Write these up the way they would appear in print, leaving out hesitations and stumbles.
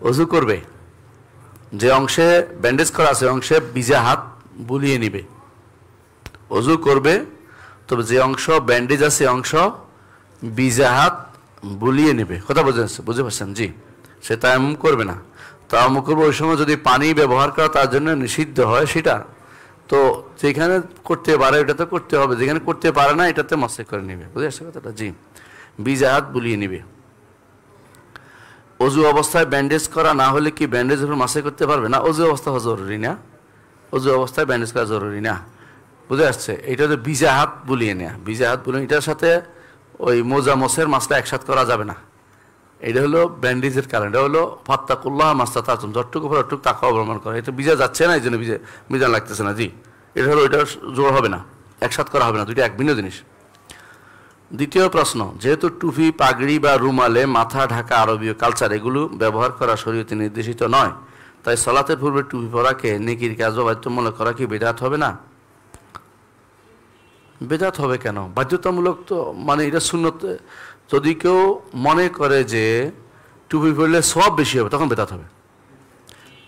অজু করবে, যে অংশে ব্যান্ডেজ করা আছে অংশে ভিজা হাত বুলিয়ে নিবে। অজু করবে, তবে যে অংশ ব্যান্ডেজ আছে অংশ ভিজা হাত বুলিয়ে নেবে। কথা বুঝে পারছেন? জি। সে তায়াম্মুম করবে না। তায়াম্মুম করবে ওই সময় যদি পানি ব্যবহার করা তার জন্য নিষিদ্ধ হয় সেটা, তো যেখানে করতে পারে ওটা তো করতে হবে, যেখানে করতে পারে না এটাতে মাসে করে নেবে। বুঝে আসছে কথাটা? জি। ভিজা হাত বুলিয়ে নেবে। অজু অবস্থায় ব্যান্ডেজ করা না হলে কি ব্যান্ডেজের উপর মাসে করতে পারবে না? অজু অবস্থা জরুরি না, অজু অবস্থায় ব্যান্ডেজ করা জরুরি না। বুঝে আসছে? এটা হচ্ছে ভিজা হাত বুলিয়ে নেওয়া। ভিজা হাত বুলিয়ে, এটার সাথে ওই মোজা মসের মাছটা একসাথে করা যাবে না। এটা হলো ব্যান্ডেজের কারণ। এটা হলো ফাত্তাকুল্লাহ মাস্তাতাতুম, যতটুকু উপর অতটুকু তাকে অবলম্বন করা। এটা ভিজা যাচ্ছে না, এই জন্য বিজান লাগতেছে না। জি, এটা হলো এটা জোর হবে না, একসাথে করা হবে না, দুইটা এক ভিন্ন জিনিস। দ্বিতীয় প্রশ্ন, যেহেতু টুপি, পাগড়ি বা রুমালে মাথা ঢাকা আরবীয় কালচার এগুলো ব্যবহার করা শরীয়তে নির্দেশিত নয়, তাই সালাতের পূর্বে টুপি পরাকে নেকির কাজ বা বাধ্যতামূলক করা কি বিদআত হবে না? বিদআত হবে কেন? বাধ্যতামূলক তো মানে এটা সুন্নত। যদি কেউ মনে করে যে টুপি পরলে সওয়াব বেশি হবে তখন বিদআত হবে।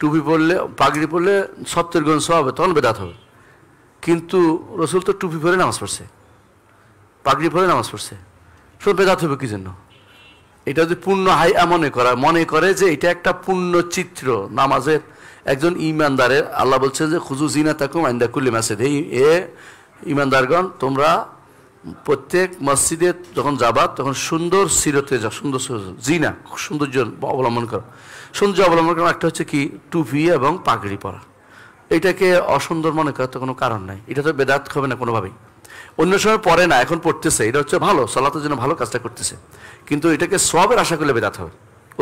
টুপি পরলে, পাগড়ি পরলে 70 গুণ সওয়াব হবে তখন বিদআত হবে। কিন্তু রাসূল তো টুপি পরে নামাজ পড়ছে, পাগড়ি পরে নামাজ পড়ছে, সব বেদাত হবে কি জন্য? এটা যদি পূর্ণ হাইয়া মনে করে যে এটা একটা পূর্ণ চিত্র নামাজের, একজন ইমানদারের আল্লাহ বলছে যে খুজু জিনাতাকুম ইনদা কুল্লি মাসজিদ, এ ইমানদারগণ তোমরা প্রত্যেক মসজিদে যখন যাবা তখন সুন্দর সিরতে যাও, সুন্দর জিনা, সৌন্দর্য অবলম্বন করো। সৌন্দর্য অবলম্বন করা একটা হচ্ছে কি টুপি এবং পাগড়ি পরা। এটাকে অসুন্দর মনে করার তো কোনো কারণ নাই, এটা তো বেদাত হবে না কোনোভাবেই। অন্য সময় পড়ে না, এখন পড়তেছে, এটা হচ্ছে ভালো, সালাতের জন্য ভালো কাজটা করতেছে, কিন্তু এটাকে সওয়াবের আশা করলে বেদাত হবে।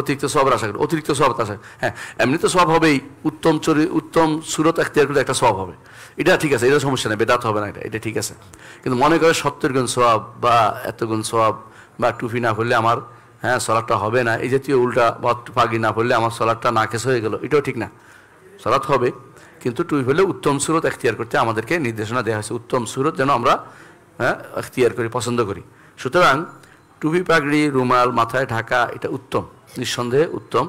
অতিরিক্ত সওয়াবের আশা করলে, অতিরিক্ত সওয়াব আশা, হ্যাঁ এমনি তো সওয়াব হবেই, উত্তম সুরত এখতিয়ার করলে একটা সওয়াব হবে, এটা ঠিক আছে, এটা সমস্যা নেই, বেদাত হবে না, এটা ঠিক আছে। কিন্তু মনে করে 70 গুণ সওয়াব বা এত গুণ সওয়াব, বা টুপি না পড়লে আমার সালাতটা হবে না, এই জাতীয় উল্টা, বা পাগড়ি না পড়লে আমার সালাতটা নাকেস হয়ে গেল, এটাও ঠিক না। সালাত হবে, কিন্তু টুপি পড়লে উত্তম সুরত এখতিয়ার করতে আমাদেরকে নির্দেশনা দেওয়া হয়েছে, উত্তম সুরত যেন আমরা এখতিয়ার করি, পছন্দ করি। সুতরাং টুপি, পাগড়ি, রুমাল, মাথায় ঢাকা এটা উত্তম, নিঃসন্দেহে উত্তম।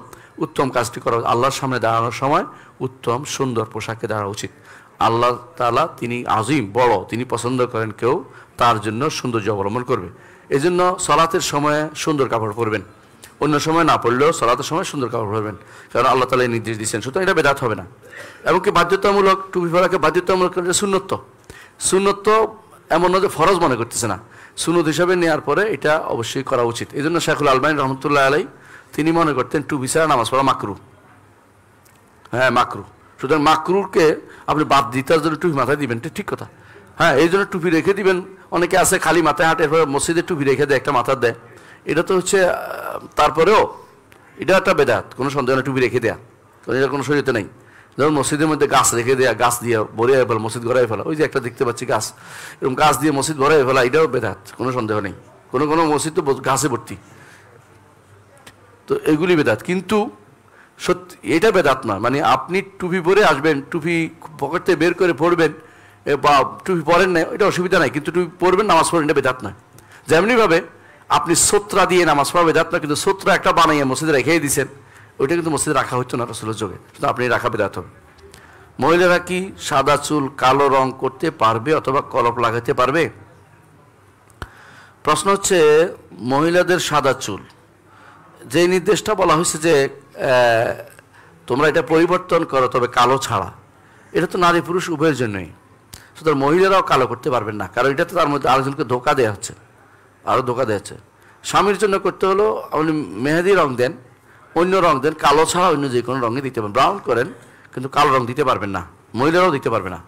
উত্তম কাজটি করা, আল্লাহর সামনে দাঁড়ানোর সময় উত্তম সুন্দর পোশাকে দাঁড়ানো উচিত। আল্লাহ তাআলা তিনি আজিম, বড়, তিনি পছন্দ করেন কেউ তার জন্য সৌন্দর্য অবলম্বন করবে। এই জন্য সালাতের সময় সুন্দর কাপড় পরবেন, অন্য সময় না পড়লেও সালাতের সময় সুন্দর কাপড় পরবেন, কারণ আল্লাহ তাআলা এই নির্দেশ দিচ্ছেন। সুতরাং এটা বেদাত হবে না। এমনকি বাধ্যতামূলক, টুপি পরাকে বাধ্যতামূলক করলে সুন্নত এমন না যে ফরজ মনে করতেছে না, সুন্নত হিসাবে নেওয়ার পরে এটা অবশ্যই করা উচিত। এই জন্য শাইখুল আলবানী রহমতুল্লাহ আলাই তিনি মনে করতেন টুপি ছাড়া নামাজ পড়া মাকরু, মাকরু। সুতরাং মাকরুকে আপনি বাদ দিতে জন্য টুপি মাথায় দিবেন, ঠিক কথা। এই জন্য টুপি রেখে দিবেন। অনেকে আছে খালি মাথায় হাঁটে, এরপরে মসজিদে টুপি রেখে দেয়, একটা মাথার দেয়, এটা তো হচ্ছে তারপরেও এটা একটা বেদাত, কোনো সন্দেহ নেই টুপি রেখে দেয়া, কারণ এটা কোনো শরীয়তে নেই। যেমন মসজিদের মধ্যে গাছ রেখে দেয়া, গাছ দিয়ে ভরে ফেলা, মসজিদ ভরাই ফেলা, ওই যে একটা দেখতে পাচ্ছি গাছ, এরকম গাছ দিয়ে মসজিদ ভরাই ফেলা, এটাও বেদাত, কোনো সন্দেহ নেই। কোনো মসজিদ তো গাছে ভর্তি, তো এগুলি বেদাত। কিন্তু সত্যি এটা বেদাত নয়, মানে আপনি টুপি পরে আসবেন, টুপি পকেট থেকে বের করে পড়বেন, বা টুপি পরেন না, এটা অসুবিধা নাই, কিন্তু টুপি পরবেন, নামাজ পড়বেন, এটা বেদাত নয়। যেমনিভাবে আপনি সোত্রা দিয়ে নামাজ পড়া বেদাত নয়, কিন্তু সোত্রা একটা বানাইয়া মসজিদে রেখেই দিচ্ছেন, ওইটা কিন্তু মসজিদে রাখা হতো না রাসূলের যুগে, কিন্তু আপনি রাখা বেদাত হবে। মহিলারা কি সাদা চুল কালো রং করতে পারবে অথবা কলপ লাগাতে পারবে? প্রশ্ন হচ্ছে, মহিলাদের সাদা চুল, যে নির্দেশটা বলা হয়েছে যে তোমরা এটা পরিবর্তন করো তবে কালো ছাড়া, এটা তো নারী পুরুষ উভয়ের জন্যই। সুতরাং মহিলারাও কালো করতে পারবেন না, কারণ এটা তো তার মধ্যে আরেকজনকে ধোকা দেওয়া হচ্ছে, আরও ধোকা দেওয়া হচ্ছে। স্বামীর জন্য করতে হলো আপনি মেহেদি রং দেন, অন্য রং দেন, কালো ছাড়া অন্য যে কোনো রঙে দিতে পারেন, ব্রাউন করেন, কিন্তু কালো রং দিতে পারবেন না, মহিলারাও দিতে পারবে না।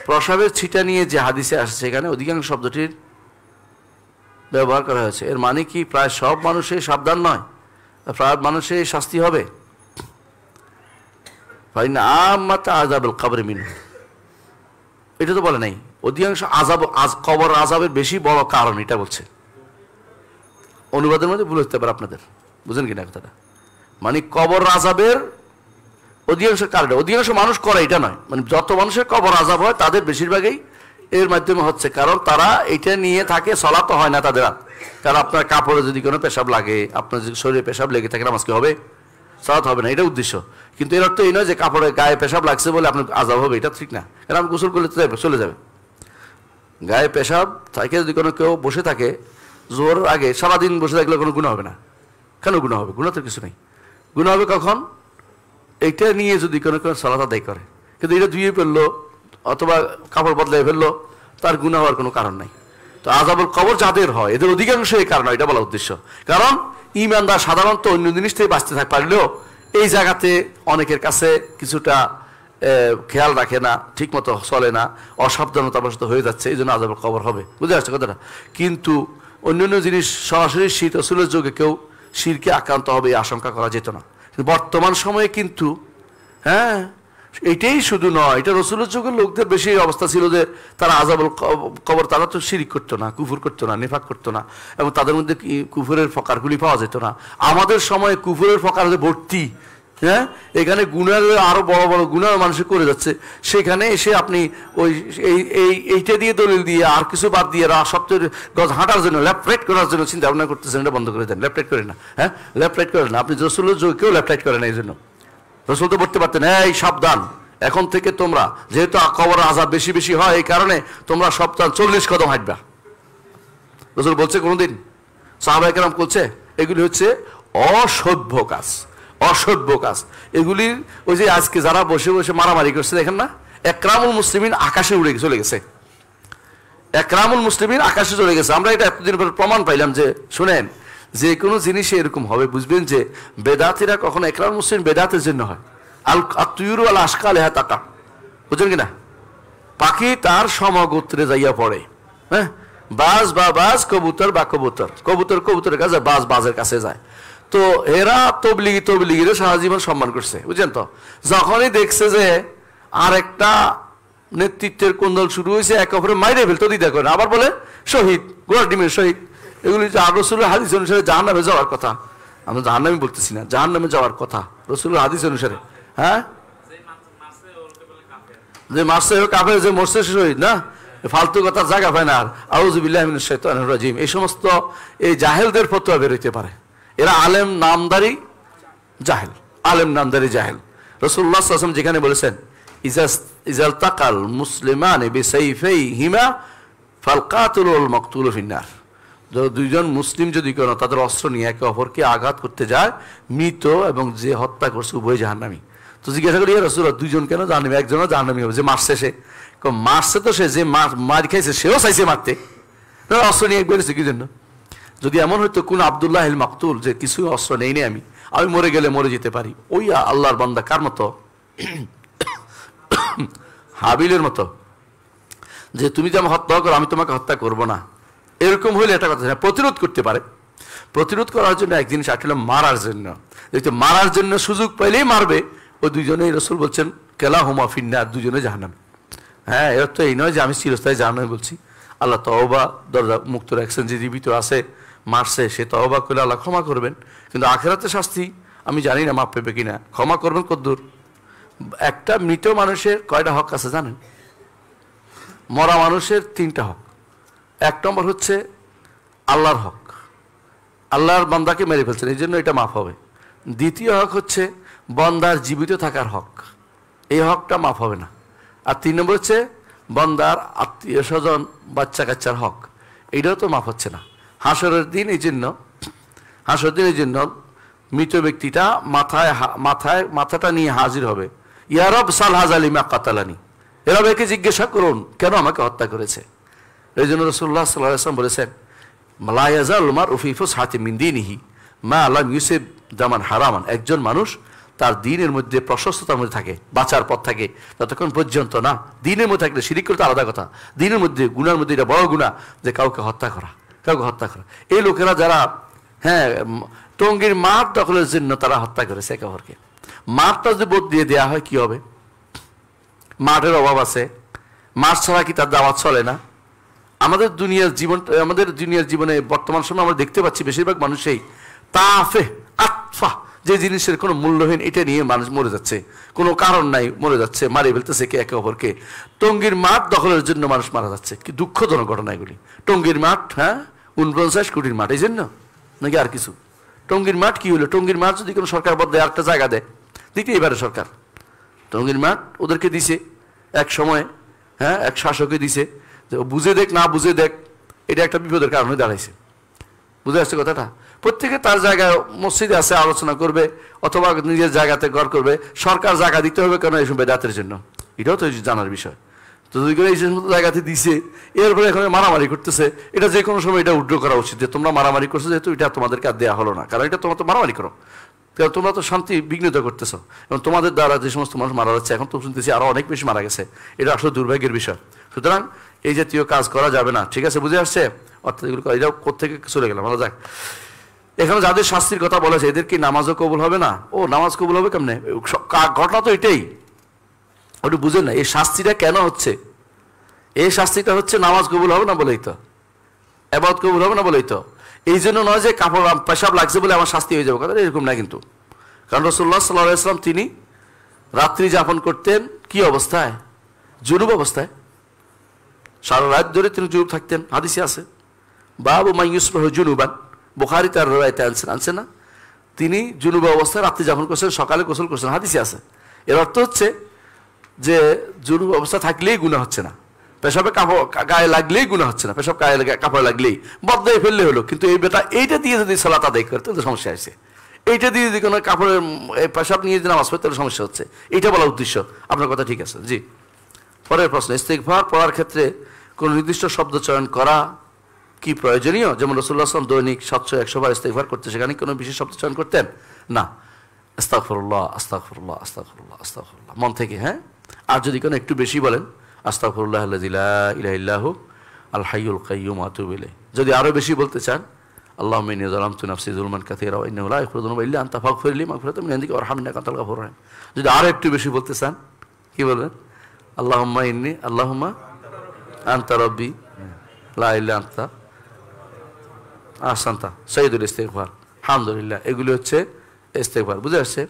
প্রসাবের ছিটা নিয়ে যে হাদিসে আসছে সেখানে অধিকাংশ শব্দটির ব্যবহার করা হয়েছে, এর মানে কি প্রায় সব মানুষই সাবধান নয়, প্রায় মানুষের শাস্তি হবে? এটা তো বলে নাই, অধিকাংশ কবর আযাবের বেশি বড় কারণ এটা বলছে। অনুবাদের মধ্যে ভুল হতে পারে আপনাদের, বুঝেন কিনা কথাটা? মানে কবর আযাবের অধিকাংশ কারণ, অধিকাংশ মানুষ করে এটা নয়, মানে যত মানুষের কবর আযাব হয় তাদের বেশিরভাগই এর মাধ্যমে হচ্ছে, কারণ তারা এটা নিয়ে থাকে, সালাত হয় না তাদের। কারণ আপনার কাপড়ে যদি কোনো পেশাব লাগে, আপনার যদি শরীরে পেশাব লেগে থাকে, নামাজ কি হবে? সালাত হবে না, এটা উদ্দেশ্য। কিন্তু এর অর্থ এই নয় যে কাপড়ে গায়ে পেশাব লাগছে বলে আপনার আযাব হবে, এটা ঠিক না। কারণ আপনি গোসল করলে চলে যাবে। গায়ে পেশাব থাকে যদি কোনো কেউ বসে থাকে জোহরের আগে, সারাদিন বসে থাকলে কোনো গুনাহ হবে না। কেন গুনাহ হবে? গুনাহ তো কিছু নেই। গুনাহ হবে কখন? এইটা নিয়ে যদি কোনো সালাত আদায় করে, কিন্তু এটা ধুয়ে ফেললো অথবা কাপড় বদলাই ফেললো, তার গুনাহ হওয়ার কোনো কারণ নাই। তো আযাবুল কবর যাদের হয় এদের অধিকাংশ এই কারণ, এটা বলা উদ্দেশ্য। কারণ ঈমানদার সাধারণত অন্য জিনিস থেকে বাঁচতে থাক পারলেও এই জায়গাতে অনেকের কাছে কিছুটা খেয়াল রাখে না, ঠিক মতো চলে না, অসাবধানতাবশত হয়ে যাচ্ছে, এই জন্য আযাবুল কবর হবে। বুঝতে পারছো কথাটা? কিন্তু অন্যান্য জিনিস সরাসরি শিরক রাসূলের যুগে কেউ শিরকে আক্রান্ত হবে এই আশঙ্কা করা যেত না। বর্তমান সময়ে কিন্তু হ্যাঁ, এটাই শুধু নয়, এটা রাসূলের যুগের লোকদের বেশি অবস্থা ছিল যে তারা আযাবুল কবর, তারা তো শিরক করতো না, কুফর করতো না, নিফাক করতো না, এবং তাদের মধ্যে কুফরের ফকারগুলি পাওয়া যেত না। আমাদের সময়ে কুফরের ফকার ভর্তি। হ্যাঁ, এখানে গুনার আরো বড় বড় গুনাহ মানুষ করে যাচ্ছে, সেখানে এসে আপনি ওই এইটা দিয়ে দলিল দিয়ে আর কিছু বাদ দিয়ে সপ্তাহের গজ হাঁটার জন্য, লেফট রাইট করার জন্য চিন্তা ভাবনা করতেছেন, এটা বন্ধ করে দেন। লেফট রাইট করে না, হ্যাঁ, লেফট রাইট করে না। আপনি রাসূলের যুগে কেউ লেফট রাইট করে না, এই জন্য রাসূল তো বলতে পারতেন, এই সাবধান, এখন থেকে তোমরা যেহেতু কবর আযাব বেশি বেশি হয়, এই কারণে তোমরা সপ্তাহ 40 কদম হাঁটবা। রাসূল বলছে কোনোদিন? সাহাবায়ে কেরাম বলছে? এগুলি হচ্ছে অসভ্য কাজ, অসভ্য কাজ। এগুলির ওই যে আজকে যারা বসে বসে মারামারি করছে দেখেন না, একরামুল মুসলিমিন আকাশে উড়ে চলে গেছে। একরামুল মুসলিমিন আকাশে চলে গেছে। আমরা এটা এতদিন পর প্রমাণ পাইলাম যে শুনেন, যে কোনো জিনিসে এরকম হবে, বুঝবেন যে বেদাতিরা কখনো একরামুল মুসলিম বেদাতের জন্য হয়। আল-তুয়ুরু আল আশকাল হ্যাঁ তাকা, বুঝলেন কিনা? পাখি তার সমগোত্রে যাইয়া পড়ে। হ্যাঁ, বাজ বা বাজ, কবুতর বা কবুতর, কবুতর কবুতরের কাছে, বাজ বাজের কাছে যায়। তো এরা তবলিগিরা সারা জীবন সম্মান করছে, বুঝছেন তো? যখনই দেখছে যে আর একটা নেতৃত্বের কোন্দল শুরু হয়েছে, একে অপরে মাইরে ফেলতো, দ্বিধা করে, আবার বলে শহীদ, গোড়া ডিমের শহীদ। এগুলি রাসূলের হাদিস অনুসারে জাহান্নামে যাওয়ার কথা। আমরা জাহান্নামে বলতেছি না, জাহান্নামে যাওয়ার কথা রাসূলের হাদিস অনুসারে। হ্যাঁ, যে মারছে কাফের, যে মরছে শহীদ না, ফালতু কথা জায়গা পায় না। আর আউযু বিল্লাহি মিনাশ শাইতানির রাজিম, এই সমস্ত এই জাহেলদের ফতোয়া বের হইতে পারে। এরা আলেম নামদারি জাহেল, আলেম নামদারি জাহেল। রাসূলুল্লাহ সাল্লাল্লাহু আলাইহি ওয়াসাল্লাম যেখানে বলেছেন, ইজাল তাকাল মুসলিমানি বিসাইফাইহিমা ফাল কাতিলু ওয়াল মাকতুলু ফিন্নার। দুইজন মুসলিম যদি কোনো তাদের অস্ত্র নিয়ে একে অপরকে আঘাত করতে যায়, মৃত এবং যে হত্যা করছে উভয় জাহান্নামী। তো জিজ্ঞাসা করি, রাসূলুল্লাহ দুইজন কেন জাহান্নামী? একজনও জাহান্নামী হবে, যে মারছে সে। মারছে তো সে, যে মার খাইছে সেও চাইছে মারতে, অস্ত্র নিয়ে বেরিয়েছে কি জন্য? যদি এমন হইতো কোন আব্দুল্লাহ আল মাকতুল, যে কিছু অস্ত্র নেই আমি মরে গেলে মরে যেতে পারি, ওই আল্লাহর বান্দা কার মতো? হাবিলের মতো, যে তুমি যে আমাকে হত্যা করো আমি তোমাকে হত্যা করব না, এরকম হইলে এটা কথা না। প্রতিরোধ করতে পারে, প্রতিরোধ করার জন্য এক জিনিস আসলে মারার জন্য, মারার জন্য সুযোগ পাইলেই মারবে। ওই দুজনেই রাসূল বলছেন কেলাহুমা ফিন্নার, দুজনে জাহান্নামী। হ্যাঁ, এর তো এই নয় যে আমি চিরস্থায়ী জাহান্নামী বলছি। আল্লাহ তওবা দরজা মুক্ত রাখছেন, যে জীবিত আছে মারছে সে তওবা করলে আল্লাহ ক্ষমা করবেন, কিন্তু আখিরাতে শাস্তি আমি জানি না মাপ পেবে কিনা। ক্ষমা করবেন কদ্দূর? একটা মৃত মানুষের কয়টা হক আছে জানেন? মরা মানুষের 3টা হক। 1 নম্বর হচ্ছে আল্লাহর হক, আল্লাহর বান্দাকে মেরে ফেলছেন, এই জন্য এটা মাফ হবে। দ্বিতীয় হক হচ্ছে বান্দার জীবিত থাকার হক, এই হকটা মাফ হবে না। আর 3 নম্বর হচ্ছে বান্দার আত্মীয় স্বজন বাচ্চা কাচ্চার হক, এইটাও তো মাফ হচ্ছে না। হাসরের দিন এই জন্য মৃত ব্যক্তিটা মাথাটা নিয়ে হাজির হবে, ইয়া রব সাল হাযালি মা কাতালানি, এরব একে জিজ্ঞাসা করুন কেন আমাকে হত্যা করেছে। এই জন্য রাসূলুল্লাহ সাল্লাল্লাহু আলাইহি ওয়াসাল্লাম বলেছেন, লা ইয়াজাল মারউ ফি ফুসহাতি মিন দীনিহি মা লাম ইউসিব দামান হারামান। একজন মানুষ তার দ্বীনের মধ্যে প্রশস্ততার মধ্যে থাকে, বাঁচার পথ থাকে, ততক্ষণ পর্যন্ত না দ্বীনের মধ্যে থাকলে শিরিক করতে আলাদা কথা, দ্বীনের মধ্যে গুনার মধ্যে এটা বড় গুনাহ যে কাউকে হত্যা করা। এই লোকেরা যারা হ্যাঁ টঙ্গীর মাঠ দখলের জন্য তারা হত্যা করেছে একে অপরকে। মাঠটা যদি বোধ দিয়ে দেওয়া হয় কি হবে? মাঠের অভাব আছে, মাঠ ছাড়া কি তার দাওয়াত চলে না? আমাদের দুনিয়ার জীবনে বর্তমান সময় আমরা দেখতে পাচ্ছি বেশিরভাগ মানুষই তাফে আতফা যে জিনিসের কোনো মূল্যহীন, এটা নিয়ে মানুষ মরে যাচ্ছে, কোনো কারণ নাই মরে যাচ্ছে, মারিয়ে ফেলতেছে কে একে অপরকে। টঙ্গীর মাঠ দখলের জন্য মানুষ মারা যাচ্ছে, কি দুঃখজনক ঘটনা এগুলি। টঙ্গীর মাঠ, হ্যাঁ, 49 কোটির মাঠ, এই জন্য নাকি আর কিছু? টঙ্গীর মাঠ কি হলো? টঙ্গীর মাঠ যদি কোনো সরকার বদলে আরেকটা জায়গা দেয়, দিতেই পারে সরকার। টঙ্গীর মাঠ ওদেরকে দিছে এক সময়, হ্যাঁ, এক শাসককে দিছে, যে বুঝে দেখ না বুঝে দেখ, এটা একটা বিপদের কারণ হয়ে দাঁড়াইছে। বুঝে আসছে কথাটা? প্রত্যেকে তার জায়গায় মসজিদে আছে আলোচনা করবে, অথবা নিজের জায়গাতে ঘর করবে। সরকার জায়গা দিতে হবে কেন? এইসব বেদাতের জন্য। এটাও তো জানার বিষয়। তো যদি করে এই সমস্ত জায়গাতে দিছে, এরপরে এখানে মারামারি করতেছে, এটা যে কোনো সময় এটা উড্র করা উচিত, যে তোমরা মারামারি করছো, যেহেতু এটা তোমাদেরকে আর দেওয়া হলো না, কারণ এটা তোমরা তো মারামারি করো, কারণ তোমরা তো শান্তি বিঘ্নিত করতেছো, এবং তোমাদের দ্বারা যে সমস্ত মানুষ মারা যাচ্ছে, এখন তো শুনতেছি আরো অনেক বেশি মারা গেছে, এটা আসলে দুর্ভাগ্যের বিষয়। সুতরাং এই জাতীয় কাজ করা যাবে না, ঠিক আছে? বুঝে আসছে? অর্থাৎ এগুলো এটা কোথেকে চলে গেলাম আমরা। যাক, এখানে যাদের শাস্তির কথা বলেছে, এদের কি নামাজও কবুল হবে না? ও নামাজ কবুল হবে কেমনে? ঘটনা তো এটাই, ওটা বুঝেন না। এই শাস্তিটা কেন হচ্ছে? এই শাস্তিটা হচ্ছে নামাজ কবুল হবে না বলেই তো, ইবাদত কবুল হবে না বলেই তো। এই জন্য নয় যে কাপড় পেশাব লাগছে বলে আমার শাস্তি হয়ে যাবে, কথা এরকম না কিন্তু। কারণ রাসূলুল্লাহ সাল্লাল্লাহু আলাইহি ওয়াসাল্লাম তিনি রাত্রি যাপন করতেন কি অবস্থায়? জুনুব অবস্থায়। সারা রাত ধরে তিনি জুনুব থাকতেন, হাদিসে আছে। বাবু মান ইউসবিহু জুনুবান, বুখারী তার রাওয়ায়াতে আনছে না? তিনি জুনুব অবস্থায় রাত্রি যাপন করছেন, সকালে গোসল করছেন, হাদিসে আছে। এর অর্থ হচ্ছে যে জুনুব অবস্থা থাকলেই গুনাহ হচ্ছে না, পেশাবে কাপড় গায়ে লাগলেই গুনাহ হচ্ছে না, পেশাব গায়ে কাপড় লাগলেই বদলাই ফেললে হলো। কিন্তু এই বেটা এইটা দিয়ে যদি সালাত আদায় করে তাহলে সমস্যা আছে। এইটা দিয়ে যদি কোনো কাপড়ের পেশাব নিয়ে যদি নামাজ পড়ে তাহলে সমস্যা হচ্ছে। এইটা বলা উদ্দেশ্য। আপনার কথা ঠিক আছে। জি, পরের প্রশ্ন, ইস্তিগফার পড়ার ক্ষেত্রে কোন নির্দিষ্ট শব্দ চয়ন করা কি প্রয়োজনীয়? যেমন রাসূলুল্লাহ সাল্লাল্লাহু আলাইহি ওয়াসাল্লাম দৈনিক 700-100 বার ইস্তিগফার করতে, সেখানে কোনো বিশেষ শব্দ চয়ন করতেন না? আস্তাগফিরুল্লাহ, আস্তাগফিরুল্লাহ, আস্তাগফিরুল্লাহ, আস্তাগফিরুল্লাহ, মন থেকে, হ্যাঁ। আর যদি কোনো একটু বেশি বলেন, আস্তাগফিরুল্লাহাল্লাযী লা ইলাহা ইল্লা হু আল হাইয়ুল কাইয়্যুম ওয়া আতুবু ইলাইহি। যদি আরো বেশি বলতে চান, আল্লাহুম্মা ইন্নী যালামতু নাফসি যুলমান কাসীরা ওয়া ইন্নাহু লা ইয়াগফিরু যুনুবা ইল্লা আনতা ফাগফির লি মাগফিরাতাম মিন ইনদিকা ওয়ারহামনি ইন্নাকা আনতাল গাফুরুর রাহিম। যদি আরো একটু বেশি বলতে চান, কি বলবেন? আল্লাহুম্মা আনতা রাব্বি লা ইলাহা ইল্লা আনতা আহসানতা সাইয়্যিদুল ইস্তিগফার। আলহামদুলিল্লাহ, এগুলো হচ্ছে ইস্তিগফার। বুঝে আসছে?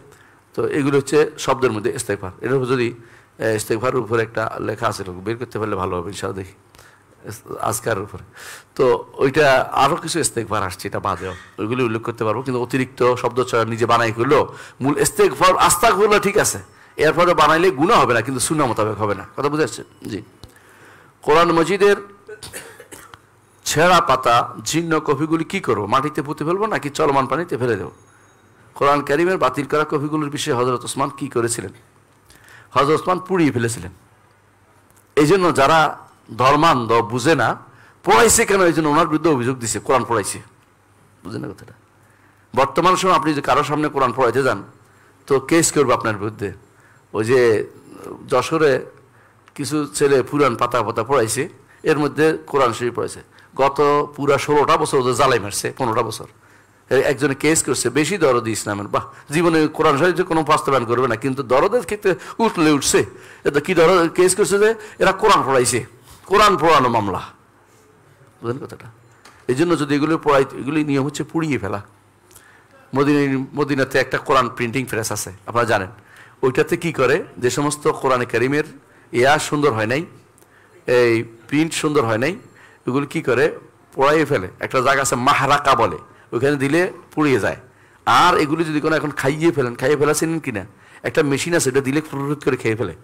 তো এগুলো হচ্ছে শব্দের মধ্যে ইস্তিগফার। এর উপর যদি ইস্তিগফারের উপরে একটা লেখা আছে, বের করতে পারলে ভালো হবে ইনশাআল্লাহ, দেখি আজকার উপরে। তো ওইটা আরো কিছু ইস্তিগফার আসছে, এটা বাদেও ওইগুলো উল্লেখ করতে পারবো, কিন্তু অতিরিক্ত শব্দ চয়ন নিজে বানাই করলো। মূল ইস্তিগফার আস্তাগফিরুল্লাহ ঠিক আছে, এরপরে বানাইলে গুনাহ হবে না, কিন্তু সুন্নাহ মোতাবেক হবে না। কথা বুঝে আসছে? জি। কোরআন মজিদের ছেঁড়া পাতা, জীর্ণ কপিগুলি কি করবো? মাটিতে পুঁতে ফেলবো নাকি চলমান পানিতে ফেলে দেবো? কোরআন কারীমের বাতিল করা কপিগুলির বিষয়ে হযরত ওসমান কি করেছিলেন? হযরত ওসমান পুড়িয়ে ফেলেছিলেন। এই জন্য যারা ধর্মান্ধ বুঝে না, পড়াইছে কেন, এই জন্য ওনার বিরুদ্ধে অভিযোগ দিছে কোরআন পড়াইছে। বুঝে না কথাটা? বর্তমান সময় আপনি যদি কারোর সামনে কোরআন পড়াইতে যান, তো কেস করবে আপনার বিরুদ্ধে। ওই যে যশোরে কিছু ছেলে পুরান পাতা পাতা পড়াইছে, এর মধ্যে কোরআন শরীফ পড়াইছে। গত পুরা 16টা বছর ওদের জ্বালাই মারছে, 15টা বছর। একজনে কেস করছে, বেশি দরদ ইসলামের। বাহ, জীবনে কোরআন শরীফ কোনো বাস্তবায়ন করবে না, কিন্তু দরদের ক্ষেত্রে উঠছে। এটা কি দরদ কেস করছে? যে এরা কোরআন পড়াইছে, কোরআন পড়ানো মামলা। বুঝলেন কথাটা? এই জন্য যদি এগুলো পড়াই, এগুলি নিয়ম হচ্ছে পুড়িয়ে ফেলা। মদিনাতে একটা কোরআন প্রিন্টিং প্রেস আছে, আপনারা জানেন। ওইটাতে কি করে, যে সমস্ত কোরআনে কারিমের সুন্দর হয় নাই, এই প্রিন্ট সুন্দর হয় নাই, এগুলো কি করে পড়াইয়ে ফেলে। একটা জায়গা আছে মাহরাকা বলে, ওইখানে দিলে পুড়িয়ে যায়। আর এগুলি যদি কোনো এখন খাইয়ে ফেলা চিনেন কিনা, একটা মেশিন আছে, এটা দিলে ফুরুত করে খেয়ে ফেলে।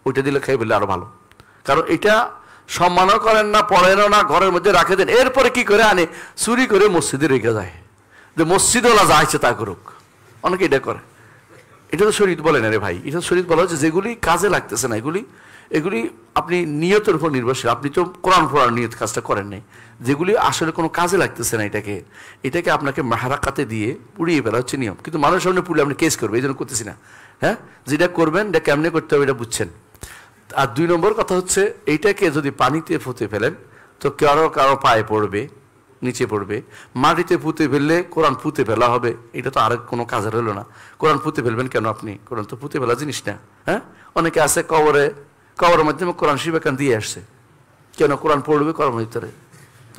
ওইটা দিলে খেয়ে ফেলে আরো ভালো, কারণ এটা সম্মানও করেন না, পড়েনও না, ঘরের মধ্যে রাখে দেন। এরপরে কি করে আনে, চুরি করে মসজিদে রেখে যায়, যে মসজিদওয়ালা যা ইচ্ছে তা করুক। অনেকে এটা করে। এটা তো শরীয়ত বলে না রে ভাই, এটা শরীয়ত বলা হচ্ছে যেগুলি কাজে লাগতেছে না, এগুলি আপনি নিয়তের উপর নির্ভরশীল। আপনি তো কোরআন পড়ার নিয়ত কাজটা করেন নাই, যেগুলি আসলে কোনো কাজে লাগতেছে না, এটাকে আপনাকে মাহারাকাতে দিয়ে পুড়িয়ে ফেলা হচ্ছে নিয়ম। কিন্তু মানুষের সামনে পুড়লে আপনি কেস করবে, এই জন্য করতেছি না। হ্যাঁ, যেটা করবেন এটা কেমনে করতে হবে এটা বুঝছেন। আর 2 নম্বর কথা হচ্ছে, এইটাকে যদি পানিতে পুঁতে ফেলেন তো কারো পায়ে পড়বে, নিচে পড়বে। মাটিতে পুঁতে ফেললে কোরআন পুঁতে ফেলা হবে, এটা তো আর কোনো কাজের হলো না। কোরআন পুঁতে ফেলবেন কেন আপনি? কোরআন তো পুঁতে ফেলা জিনিস না। হ্যাঁ, অনেকে আছে কবরের মাধ্যমে কোরআন শরীফ এখান দিয়ে আসছে, কেন কোরআন পড়বে কবরের ভিতরে?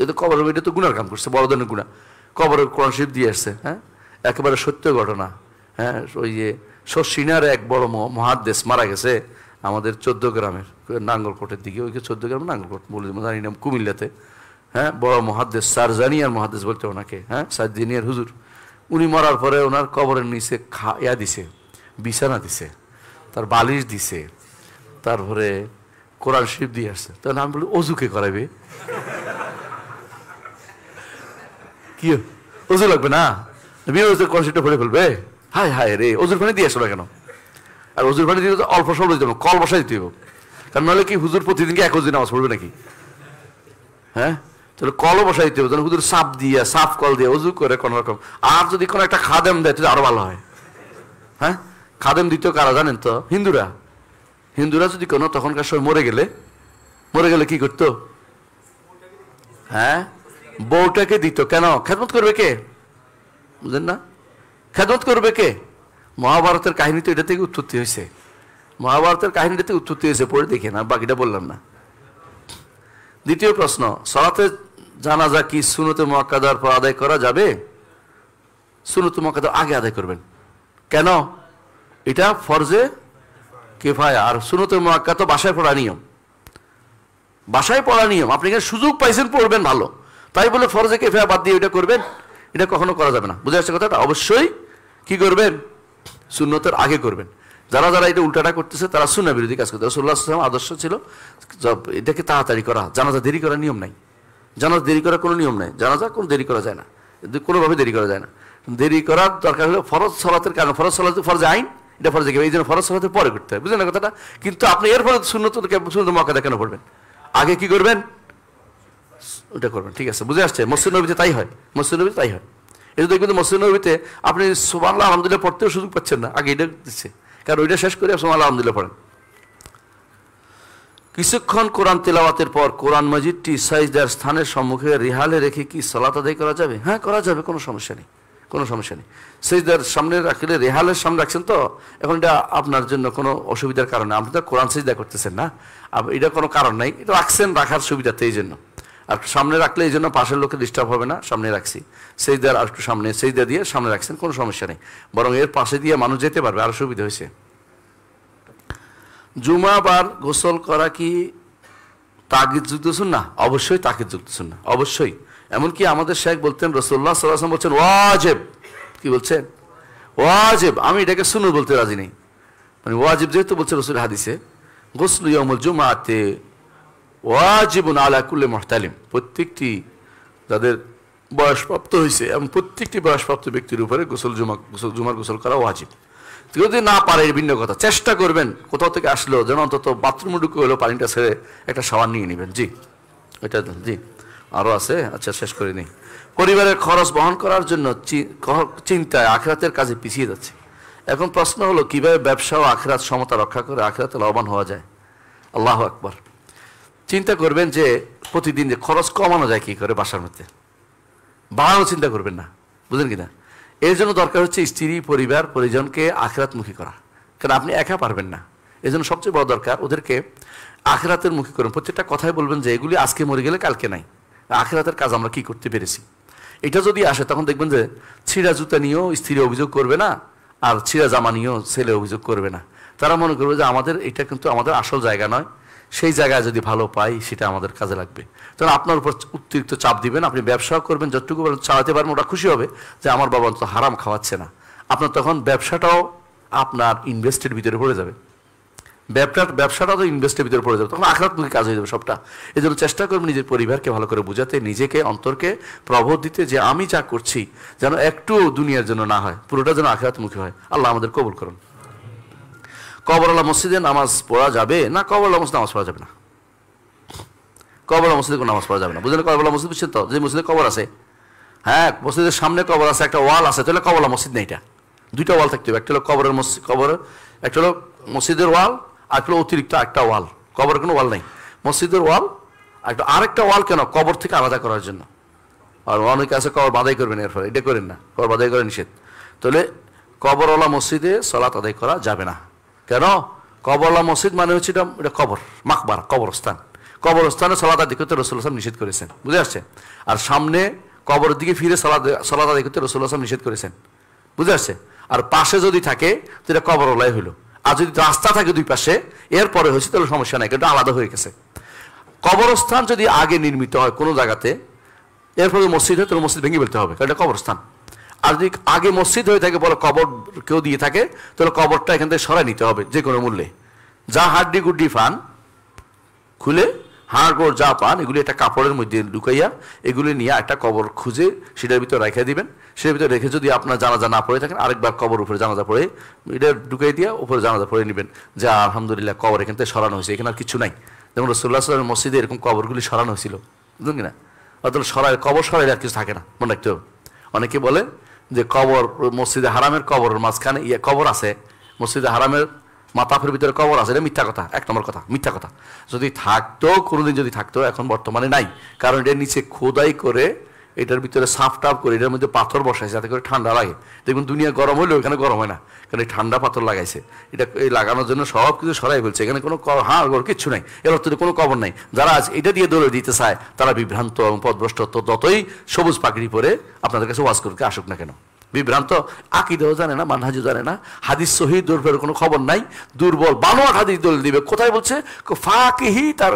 তো কবরের এটা তো গুনার কাম করছে, বড় ধরনের গুনাহ। কবরের কোরআন শরীফ দিয়ে আসছে। হ্যাঁ, একেবারে সত্য ঘটনা, হ্যাঁ, ওই যে শশিনার এক বড় মহাদ্দেশ মারা গেছে আমাদের 14 গ্রামের নাঙ্গলকোটের দিকে, ওইকে 14 গ্রাম নাঙ্গলকোট বলে জানি না, কুমিল্লাতে। হ্যাঁ, বড় মহাদ্দেশ সারজানিয়ার মহাদ্দেশ বলতে ওনাকে, হ্যাঁ, সারজানিয়ার হুজুর। উনি মরার পরে ওনার কবরের নিচে ইয়া দিছে, বিছানা দিছে, তার বালিশ দিছে, তারপরে কোরআন শরীফ দিয়ে আসছে। তাহলে আমি বলি অজুকে করাবে কি, অজু লাগবে না, কোরআন শরীফটা পড়ে ফেলবে? হায় হায় রে, অজুর পানি দিয়ে আসলো না কেন? আর অজুর পানি দিয়ে অল্প স্বল্প দিতে হবে, কল বসাই দিতে হবে। কারণ নাহলে কি হুজুর প্রতিদিনকে 21 দিন নামাজ পড়বে নাকি? হ্যাঁ, তাহলে কলও বসাই দিতে হবে, হুজুর সাপ দিয়ে, সাফ কল দিয়ে অজু করে কোন রকম। আর যদি কোনো একটা খাদেম দেয় তাহলে আরো ভালো হয়। হ্যাঁ, খাদেম দিত কারা জানেন তো? হিন্দুরা। হিন্দুরা যদি কোনো তখনকার সময় মরে গেলে কি করতো? হ্যাঁ, বউটাকে দিত। কেন? খেদমত করবে কে? বুঝলেন না? খেদমত করবে কে? মহাভারতের কাহিনী তো এটা থেকে উৎপত্তি হয়েছে। মহাভারতের কাহিনীটা থেকে উৎপত্তি হয়েছে, পড়ে দেখে না, বাকিটা বললাম না। দ্বিতীয় প্রশ্ন, সালাতে জানাজা কি সুন্নতে মুআক্কাদার পর আদায় করা যাবে? সুন্নতে মুআক্কাদা আগে আদায় করবেন। কেন? এটা ফরজে কিফায়া, আর সুন্নতে মুআক্কাদা তো বাসায় পড়া নিয়ম। বাসায় পড়া নিয়ম, আপনি এখানে সুযোগ পাইছেন পড়বেন, ভালো। তাই বলে ফরজে কিফায়া বাদ দিয়ে এটা করবেন, এটা কখনো করা যাবে না। বুঝে আসছে কথাটা? অবশ্যই কি করবেন? সুন্নতের আগে করবেন। যারা যারা এটা উল্টাটা করতেছে তারা সুন্নাহ বিরোধী কাজ করতে। রাসূলুল্লাহ সাল্লাল্লাহু আলাইহি ওয়াসাল্লাম আদর্শ ছিল এটাকে তাড়াতাড়ি করা, জানাজা দেরি করার নিয়ম নাই। জানাজা দেরি করার কোনো নিয়ম নাই, জানাজা কোনো দেরি করা যায় না, কোনোভাবে দেরি করা যায় না। দেরি করার দরকার হলো ফরজ সালাতের কারণে, ফরজ সালাত ফরজে আইন, এটা ফরজে কিফায়া, এই জন্য ফরজ সালাতের পরে করতে হয়। বুঝলেন না কথাটা? কিন্তু আপনি এর ফলে সুন্নত মুআক্কাদা কেন পড়বেন? আগে কি করবেন? ওটা করবেন। ঠিক আছে, বুঝে আসছে? মসজিদ নববীতে তাই হয়, মসজিদ নববীতে তাই হয়। এটা দেখবেন মসজিদ নববীতে আপনি সুবহানাল্লাহ আলহামদুলিল্লাহ পড়তেও সুযোগ পাচ্ছেন না, আগে এটা দিচ্ছে। কারণ ওইটা শেষ করে সুবহানাল্লাহ আলহামদুলিল্লাহ পড়েন। কিছুক্ষণ কোরআন তেলাওয়াতের পর কোরআন মাজিদটি সাজদার স্থানের সম্মুখে রিহালে রেখে কি সালাত আদায় করা যাবে? হ্যাঁ, করা যাবে, কোনো সমস্যা নেই, কোনো সমস্যা নেই। সাজদার সামনে রাখলে, রেহালের সামনে রাখছেন তো, এখন এটা আপনার জন্য কোনো অসুবিধার কারণে, আপনি তো কোরআন সাজদা করতেছেন না, এটা কোনো কারণ নাই, এটা রাখছেন রাখার সুবিধাতে, এই জন্য। আর সামনে রাখলে এই জন্য পাশের লোকে ডিস্টার্ব হবে না, সামনে রাখছি। সেজদার আর একটু সামনে, সেজদা দিয়ে সামনে রাখছেন, কোনো সমস্যা নেই, বরং এর পাশে দিয়ে মানুষ যেতে পারবে, আরো সুবিধা হয়েছে। জুমাবার গোসল করা কি তাকিদযুক্ত সুন্নাহ? অবশ্যই তাকিদযুক্ত সুন্নাহ, অবশ্যই। এমনকি আমাদের শেখ বলতেন, রাসূলুল্লাহ সাল্লাল্লাহু আলাইহি ওয়াসাল্লাম বলছেন ওয়াজিব। কি বলছেন? ওয়াজিব। আমি এটাকে সুন্নাহ বলতে রাজি নেই, মানে ওয়াজিব যেহেতু বলছে রাসূলের হাদিসে, গোসল ইয়াউমুল জুমআতে ওয়াজিবুন আলা কুল্লি মুহতালিম, প্রত্যেকটি যাদের বয়সপ্রাপ্ত হয়েছে এবং প্রত্যেকটি বয়সপ্রাপ্ত ব্যক্তির উপরে জুমার গোসল করা ওয়াজিব। যদি না পারে ভিন্ন কথা, চেষ্টা করবেন কোথাও থেকে আসলো যেন অন্তত বাথরুমে ঢুকে হলেও পানিটা ছেড়ে একটা শাওয়ার নিয়ে নেবেন। জি, এটা জি, আরও আছে, আচ্ছা শেষ করে নিই। পরিবারের খরচ বহন করার জন্য চিন্তায় আখিরাতের কাজে পিছিয়ে যাচ্ছে। এখন প্রশ্ন হলো, কিভাবে ব্যবসা ও আখিরাত সমতা রক্ষা করে আখিরাতে লাভবান হওয়া যায়? আল্লাহু আকবার। চিন্তা করবেন যে প্রতিদিন যে খরচ কমানো যায় কি করে, বাসার মধ্যে বাড়ানো চিন্তা করবেন না, বুঝলেন কিনা? এর জন্য দরকার হচ্ছে স্ত্রী, পরিবার, পরিজনকে আখিরাতমুখী করা, কারণ আপনি একা পারবেন না। এই জন্য সবচেয়ে বড় দরকার ওদেরকে আখিরাতের মুখী করুন। প্রত্যেকটা কথাই বলবেন যে এগুলি আজকে মরে গেলে কালকে নাই, আখিরাতের কাজ আমরা কি করতে পেরেছি। এটা যদি আসে তখন দেখবেন যে ছিঁড়া জুতা নিয়েও স্ত্রী অভিযোগ করবে না, আর ছিঁড়া জামা নিয়েও ছেলে অভিযোগ করবে না। তারা মনে করবে যে আমাদের এটা কিন্তু আমাদের আসল জায়গা নয়, সেই জায়গায় যদি ভালো পাই সেটা আমাদের কাজে লাগবে। তখন আপনার উপর অতিরিক্ত চাপ দিবেন, আপনি ব্যবসাও করবেন, যতটুকু চালাতে পারবেন ওটা খুশি হবে যে আমার বাবা তো হারাম খাওয়াচ্ছে না। আপনার তখন ব্যবসাটাও আপনার ইনভেস্টের ভিতরে পড়ে যাবে, ব্যবসাটাও তো ইনভেস্টের ভিতরে পড়ে যাবে, তখন আখিরাতমুখী কাজ হয়ে যাবে সবটা। এই জন্য চেষ্টা করবেন নিজের পরিবারকে ভালো করে বোঝাতে, নিজেকে অন্তরকে প্রবোধ দিতে যে আমি যা করছি যেন একটু দুনিয়ার জন্য না হয়, পুরোটা যেন আখিরাতমুখী হয়। আল্লাহ আমাদের কবুল করুন। কবরওয়ালা মসজিদে নামাজ পড়া যাবে না? কবরওয়ালা মসজিদে নামাজ পড়া যাবে না, কবরওয়ালা মসজিদে কোনো নামাজ পড়া যাবে না। বুঝলেন? কবরওয়ালা মসজিদ বুঝছেন তো, যে মসজিদে কবর আছে, হ্যাঁ, মসজিদের সামনে কবর আছে, একটা ওয়াল আছে, তাহলে কবরওয়ালা মসজিদ নেই। এটা দুইটা ওয়াল থাকতে হবে, একটা হলো কবরের মসজিদ, একটা হলো মসজিদের ওয়াল, আর একটা অতিরিক্ত একটা ওয়াল। কবরের কোনো ওয়াল নেই, মসজিদের ওয়াল আরেকটা ওয়াল। কেন? কবর থেকে আলাদা করার জন্য। আর অনেকে আছে কবর বাদাই করবেন, এর ফলে এটা করেন না, কবর বাদাই করে নিষেধ। তাহলে কবরওয়ালা মসজিদে সালাত আদায় করা যাবে না। কেন? কবরওয়ালা মসজিদ মানে হচ্ছে এটা কবর, মাকবারা, কবরস্থান। কবরস্থানে সালাত আদায় করতে রাসূলুল্লাহ সাল্লাল্লাহু আলাইহি ওয়াসাল্লাম নিষেধ করেছেন, বুঝে আসছে? আর সামনে কবরের দিকে ফিরে সালাত আদায় করতে রাসূলুল্লাহ সাল্লাল্লাহু আলাইহি ওয়াসাল্লাম নিষেধ করেছেন, বুঝে আসছে? আর পাশে যদি থাকে তো এটা কবরওয়ালাই হইলো। আর যদি রাস্তা থাকে দুই পাশে এরপরে হয়েছে তাহলে সমস্যা নাই, কিন্তু আলাদা হয়ে গেছে। কবরস্থান যদি আগে নির্মিত হয় কোনো জায়গাতে, এরপরে মসজিদ হয় তাহলে মসজিদ ভেঙে ফেলতে হবে, কারণ এটা কবরস্থান। আর যদি আগে মসজিদ হয়ে থাকে বলে কবর কেউ দিয়ে থাকে, তাহলে কবরটা এখান থেকে সরাই নিতে হবে যে কোনো মূল্যে। যা হাড্ডি গুড্ডি পান খুলে, হাড় গোড় যা পান এগুলি একটা কাপড়ের মধ্যে ঢুকাইয়া এগুলি নিয়ে একটা কবর খুঁজে সেটার ভিতরে রেখে দিবেন। সেটার ভিতরে রেখে যদি আপনার জানাজা না পড়ে থাকেন, আরেকবার কবর উপরে জানাজা পড়ে এটা ঢুকাই দিয়ে উপরে জানাজা পড়ে নেবেন, যে আলহামদুলিল্লাহ কবর এখান থেকে সরানো হয়েছে, এখানে আর কিছু নাই। যেমন রাসূলুল্লাহ সাল্লাল্লাহু আলাইহি ওয়াসাল্লামের মসজিদে এরকম কবরগুলি সরানো হয়েছিল, বুঝলেন কিনা? অর্থাৎ কবর সরাইলে আর কিছু থাকে না, মনে রাখতে হবে। অনেকে বলে যে কবর মসজিদে হারামের কবরের মাঝখানে কবর আছে, মসজিদে হারামের মাতাফের ভিতরে কবর আছে, এটা মিথ্যা কথা, এক নম্বর কথা, মিথ্যা কথা। যদি থাকতো কোনোদিন, যদি থাকতো, এখন বর্তমানে নাই, কারণ এটার নিচে খোদাই করে এটার ভিতরে সাফ টাফ করে এটার মধ্যে পাথর বসাইছে যাতে করে ঠান্ডা লাগে। দেখুন দুনিয়া গরম হলেও এখানে গরম হয় না, কারণ এই ঠান্ডা পাথর লাগাইছে। এটা এই লাগানোর জন্য সব কিছু সরাই ফেলছে, এখানে কোনো কিচ্ছু নাই, এর অর্থে কোনো কবর নাই। যারা আজ এটা দিয়ে দৌড়ে দিতে চায় তারা বিভ্রান্ত এবং পথভ্রষ্ট, যতই সবুজ পাগড়ি পরে আপনাদের কাছে ওয়াজ করতে আসুক না কেন, বিভ্রান্ত। আকীদাও জানে না, মানহাজও জানে না, হাদিস সহিহ দুর্বলের কোনো খবর নাই, দুর্বল বানোয়াট হাদিস দলিল দিবে। কোথায় বলছে? ফাকিহি তার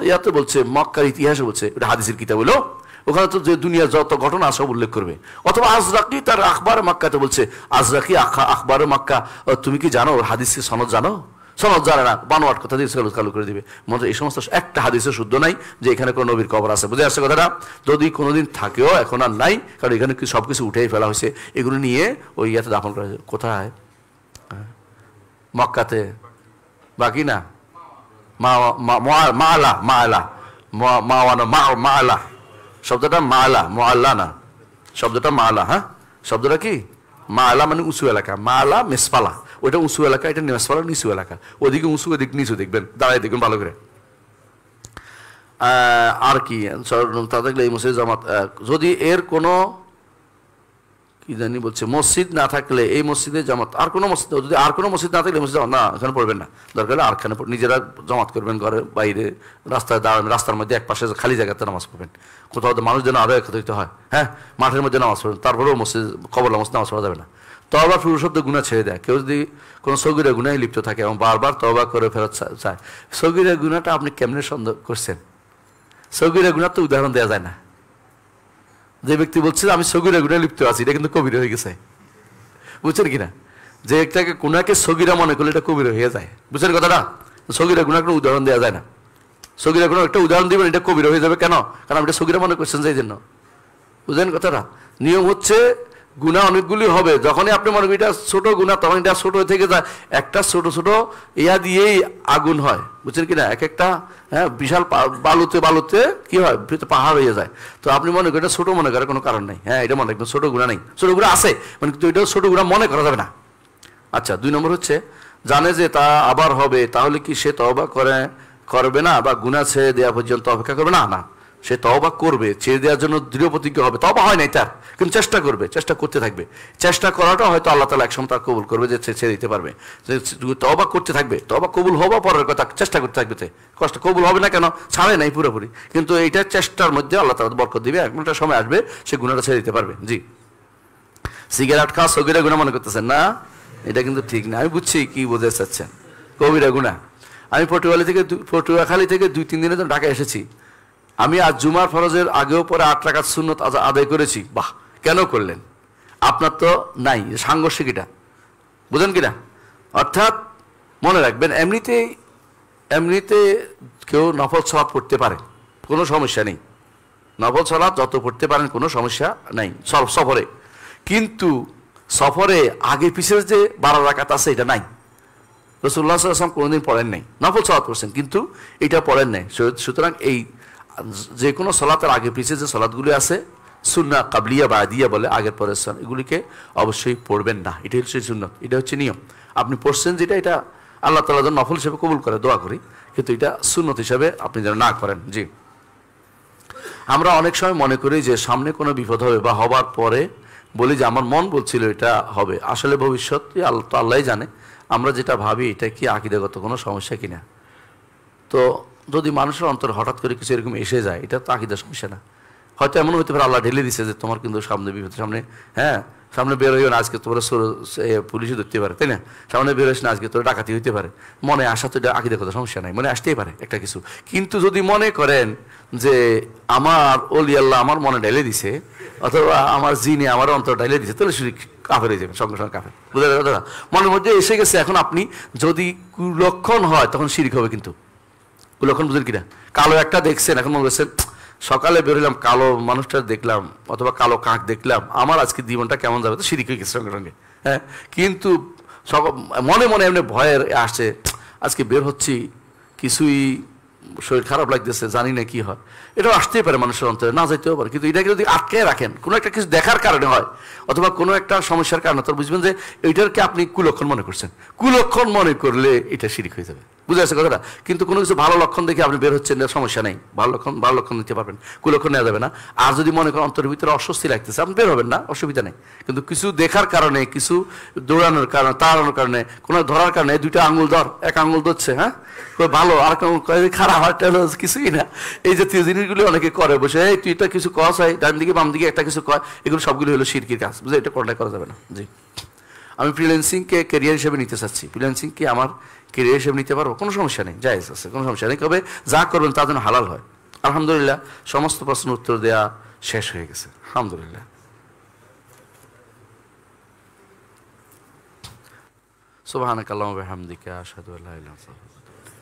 ইয়াতে বলছে, মক্কার ইতিহাসে বলছে, এটা হাদিসের কিতাব হলো, ওখানে তো যে দুনিয়ার যত ঘটনা সব উল্লেখ করবে। অথবা আজরাকি তার আখবার মাক্কাতে বলছে, আজরাকি আখবার মাক্কা, তুমি কি জানো হাদিসের সনদ জানো? সনদ জানে না, বানোয়াট কথা দিয়ে চালু করে দিবে। মনে এই সমস্ত একটা হাদিসে শুদ্ধ নাই যে এখানে কোনো নবীর কবর আছে, বুঝে আসছে কথাটা? যদি কোনোদিন থাকেও এখন আর নাই, কারণ এখানে সব কিছু উঠেই ফেলা হয়েছে, এগুলো নিয়ে ওই ইয়াতে দাফন করা হয়েছে। কোথায়? মক্কাতে, বাকি না, মাআলা মাআলা মাওয়ানা মাআলা, শব্দটা মাআলা, মুআল্লা না, শব্দটা মাআলা। হ্যাঁ, শব্দটা কি? মাআলা মানে উঁচু এলাকা, মাআলা মেসপালা, ওইটা উঁচু এলাকা, এটা মেসপালা নিচু এলাকা, ওদিকে উঁচু ওদিকে নিচু, দেখবেন দাঁড়াই দেখবেন ভালো করে। আর কি তাদের এই মসজিদ জামাত, যদি এর কোনো কি জানি বলছে মসজিদ না থাকলে এই মসজিদে জামাত, আর কোনো মসজিদ, যদি আর কোনো মসজিদ না থাকলে মসজিদ না, এখানে পড়বেন না, দরকার হলে আরখানে নিজেরা জামাত করবেন, ঘরে বাইরে রাস্তায় দাঁড়াবেন, রাস্তার মধ্যে এক পাশে খালি জায়গাতে নামাজ পড়বেন, কোথাও মানুষ যেন আরও একত্রিত হয়। হ্যাঁ, মাঠের মধ্যে নামাজ পড়বেন, তারপরেও মসজিদ কবর মসজিদ নামাজ পড়া যাবে না। তওবা পুরুষত্ব গুনাহ ছেড়ে দেয়। কেউ যদি কোনো সগীরা গুনাহে লিপ্ত থাকে এবং বারবার তওবা করে ফেরত চায়, সগীরা গুনাহটা আপনি কেমনে সন্দেহ করছেন? সগীরা গুনাহ তো উদাহরণ দেওয়া যায় না। যে ব্যক্তি বলছে আমি সগীরা গুনাহে লিপ্ত আছি, এটা কিন্তু কবিরা হয়ে গেছে, বুঝছেন কিনা? যে একটাকে গুনাহকে সগীরা মনে করলে এটা কবিরা হয়ে যায়, বুঝছেন কথাটা? সগীরা গুনাহ কোনো উদাহরণ দেওয়া যায় না। সগীরা গুনাহ একটা উদাহরণ দিবেন, এটা কবিরা হয়ে যাবে কেন? কারণ আপনি সগীরা মনে করছেন, সেই জন্য। বুঝলেন কথাটা? নিয়ম হচ্ছে গুনাহ অনেকগুলি হবে, যখনই আপনি মনে করেন এটা ছোট গুনাহ, তখন এটা ছোট থেকে যায়। একটা ছোট ছোট ইয়া দিয়েই আগুন হয়, বুঝছেন কিনা? এক একটা, হ্যাঁ, বিশাল বালুতে বালুতে কি হয়, পাহাড় হয়ে যায়। তো আপনি মনে করেন এটা ছোট মনে করার কোনো কারণ নেই। হ্যাঁ, এটা মনে করেন ছোট গুনাহ নেই, ছোট গুনাহ আছে, মানে কিন্তু এটা ছোট গুনাহ মনে করা যাবে না। আচ্ছা, 2 নম্বর হচ্ছে জানে যে তা আবার হবে, তাহলে কি সে তওবা করবে না বা গুনাহ ছেড়ে দেওয়া পর্যন্ত অপেক্ষা করবে না? না, সে তওবা করবে, ছেড়ে দেওয়ার জন্য দৃঢ় প্রতিজ্ঞ হবে। তওবা হয় নাই তার, কিন্তু চেষ্টা করবে, চেষ্টা করতে থাকবে। চেষ্টা করাটা হয়তো আল্লাহ তাআলা একসময় তার কবুল করবে, যে ছেড়ে দিতে পারবে। তওবা করতে থাকবে, তওবা কবুল হওয়া পরের কথা, চেষ্টা করতে থাকবে। কষ্ট কবুল হবে না কেন? ছাড়ে নাই পুরোপুরি, কিন্তু এইটা চেষ্টার মধ্যে আল্লাহ তাআলা বরকত দিবে, একটা সময় আসবে সে গুনাহটা ছেড়ে দিতে পারবে। জি, সিগারেট খাওয়া সগীরা গুনাহ মনে করতেছেন না? এটা কিন্তু ঠিক না। আমি বুঝছি কি বোঝাতে চাচ্ছেন, কবিরা গুনাহ। আমি পটুয়াখালী থেকে 2-3 দিনের জন্য ঢাকা এসেছি। আমি আজ জুমার ফরজের আগেও পরে 8 রাকাত সুন্নত আদায় করেছি। বাহ, কেন করলেন? আপনার তো নাই, সাংঘর্ষিক এটা, বুঝেন কিনা? অর্থাৎ মনে রাখবেন, এমনিতে কেউ নফল সালাত পড়তে পারে, কোনো সমস্যা নেই। নফল সালাত যত পড়তে পারেন, কোনো সমস্যা নাই সফরে। কিন্তু সফরে আগে পিছের যে 12 রাকাত আছে, এটা নাই। রাসূলুল্লাহ সাল্লাল্লাহু আলাইহি ওয়াসাল্লাম কোনোদিন পড়েন নাই, নফল সালাত পড়ছেন কিন্তু এটা পড়েন নাই। সুতরাং এই যে কোনো সালাতের আগে পিছে যে সালাতগুলি আছে, সুন্নাহ কাবলিয়া বাদিয়া বলে, আগের পরের সালাত, এগুলিকে অবশ্যই পড়বেন না। এটা হচ্ছে সুন্নাত, এটা হচ্ছে নিয়ম। আপনি পড়ছেন যেটা, এটা আল্লাহ তাআলা যেন নফল হিসেবে কবুল করে, দোয়া করি, কিন্তু এটা সুন্নত হিসাবে আপনি যেন না করেন। জি, আমরা অনেক সময় মনে করি যে সামনে কোনো বিপদ হবে বা হবার পরে বলি যে আমার মন বলছিল এটা হবে, আসলে ভবিষ্যৎ আল্লাহই জানে। আমরা যেটা ভাবি এটা কি আকীদাগত কোনো সমস্যা কিনা। তো যদি মানুষের অন্তর হঠাৎ করে কিছু এরকম এসে যায়, এটা তো আকীদার সমস্যা না। হয়তো এমন হতে পারে আল্লাহ ঢেলে দিছে যে তোমার কিন্তু সামনে বিপদ, সামনে, হ্যাঁ, সামনে বের হইও না, আজকে তোমরা পুলিশে ধরতে পারে, তাই না? সামনে বের হইস না, আজকে তোরা ডাকাতি হইতে পারে। মনে আসা তো এটা আকিদের কথা, সমস্যা নাই, মনে আসতেই পারে একটা কিছু। কিন্তু যদি মনে করেন যে আমার ওলি আল্লাহ আমার মনে ঢেলে দিছে, অথবা আমার জিনে আমার অন্তর ঢেলে দিছে, তাহলে শিরক কাফের হয়ে যাবে, সঙ্গে সঙ্গে কাফের। বুঝা গেল দাদা? মনের মধ্যে এসে গেছে, এখন আপনি যদি কুলক্ষণ হয় তখন শিরক হবে। কিন্তু কুলক্ষণ বুঝেন কিনা? কালো একটা দেখছেন, এখন মনে করছেন সকালে বেরোলাম কালো মানুষটা দেখলাম, অথবা কালো কাক দেখলাম, আমার আজকে জীবনটা কেমন যাবে, তো শিরক হয়ে গেছে সঙ্গে সঙ্গে। হ্যাঁ, কিন্তু মনে মনে এমনি ভয়ের আসছে, আজকে বের হচ্ছি, কিছুই শরীর খারাপ লাগতেছে, জানি না কি হয়, এটাও আসতেই পারে মানুষের অন্তরে, না যাইতেও পারে। কিন্তু এটাকে যদি আটকে রাখেন, কোনো একটা কিছু দেখার কারণে হয়, অথবা কোনো একটা সমস্যার কারণে, তো বুঝবেন যে এইটাকে আপনি কুলক্ষণ মনে করছেন। কুলক্ষণ মনে করলে এটা শিরক হয়ে যাবে। বুঝে আসছে কথাটা? কিন্তু কোনো কিছু ভালো লক্ষণ দেখে আপনি বের হচ্ছেন, সমস্যা নেই, ভালো লক্ষণ নিতে পারবেন, কুলক্ষণ নেওয়া যাবে না। আর যদি মনে করেন অন্তরের ভিতরে অস্বস্তি লাগতেছে, আপনি বের হবেন না, অসুবিধা নেই। কিন্তু কিছু দেখার কারণে, কিছু দৌড়ানোর কারণে, তাড়ানোর কারণে, কোনো ধরার কারণে, দুইটা আঙুল ধর, এক আঙুল ধরছে, হ্যাঁ ভালো, আর খারাপ, আর কিছুই না, এই জাতীয় জিনিসগুলো অনেকে করে বসে, এই তুই এটা কিছু কস হয়, ডান দিকে বাম দিকে একটা কিছু কয়, এগুলো সবগুলো হলো শিরকির কাজ। বুঝলে? এটা করা যাবে না। জি, আমি ফ্রিল্যান্সিংকে ক্যারিয়ার হিসেবে নিতে চাচ্ছি, ফ্রিল্যান্সিংকে আমার ক্যারিয়ার হিসেবে নিতে পারবো, কোনো সমস্যা নেই, জায়েজ আছে, কোনো সমস্যা নেই। তবে যা করবেন তা যেন হালাল হয়। আলহামদুলিল্লাহ, সমস্ত প্রশ্নের উত্তর দেওয়া শেষ হয়ে গেছে, আলহামদুলিল্লাহ। সুবহানাকাল্লাহুম্মা ওয়া বিহামদিকা আশহাদু আল্লা ইলাহা ইল্লা আনতা।